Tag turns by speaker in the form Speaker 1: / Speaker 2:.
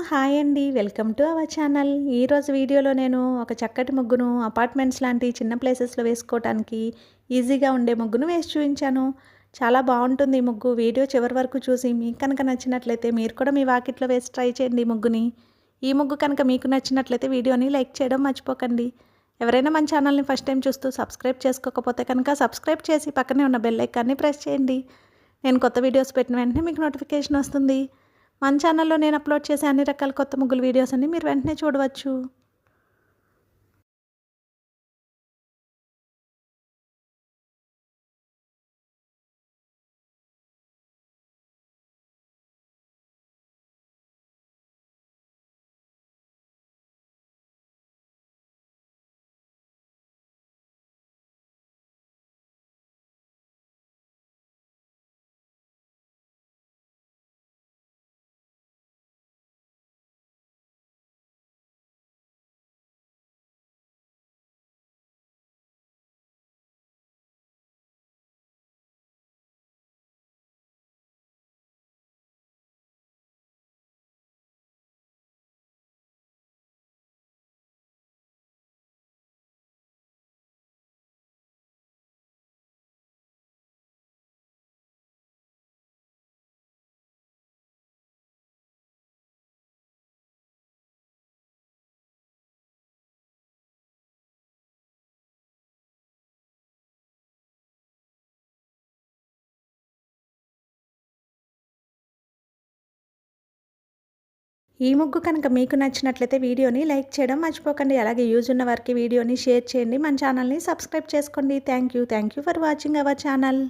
Speaker 1: Hi అండి. Welcome to our channel. ఈరోజు వీడియోలో నేను ఒక చక్కటి ముగ్గును అపార్ట్మెంట్స్ లాంటి చిన్న ప్లేసెస్‌లో వేసుకోవటానికి ఈజీగా ఉండే ముగ్గును వేసి చూయించాను. చాలా బావుంటుంది ఈ ముగ్గు. వీడియో చివరి వరకు చూసి మీకు కనుక నచ్చినట్లయితే మీరు కూడా మీ వాకిట్లో వేసి ట్రై చేయండి ఈ ముగ్గుని. ఈ ముగ్గు కనుక మీకు నచ్చినట్లయితే వీడియోని లైక్ చేయడం మర్చిపోకండి. ఎవరైనా మన ఛానల్ని ఫస్ట్ టైం చూస్తూ సబ్స్క్రైబ్ చేసుకోకపోతే కనుక సబ్స్క్రైబ్ చేసి పక్కనే ఉన్న బెల్ ఐకాన్ని ప్రెస్ చేయండి. నేను కొత్త వీడియోస్ పెట్టిన వెంటనే మీకు నోటిఫికేషన్ వస్తుంది. మన ఛానల్లో నేను అప్లోడ్ చేసే అన్ని రకాల కొత్త ముగ్గుల వీడియోస్ అన్ని మీరు వెంటనే చూడవచ్చు. ఈ ముగ్గు కనుక మీకు నచ్చినట్లయితే వీడియోని లైక్ చేయడం మర్చిపోకండి. అలాగే యూజ్ ఉన్న వారికి వీడియోని షేర్ చేయండి. మన ఛానల్ని సబ్స్క్రైబ్ చేసుకోండి. Thank you for watching our channel.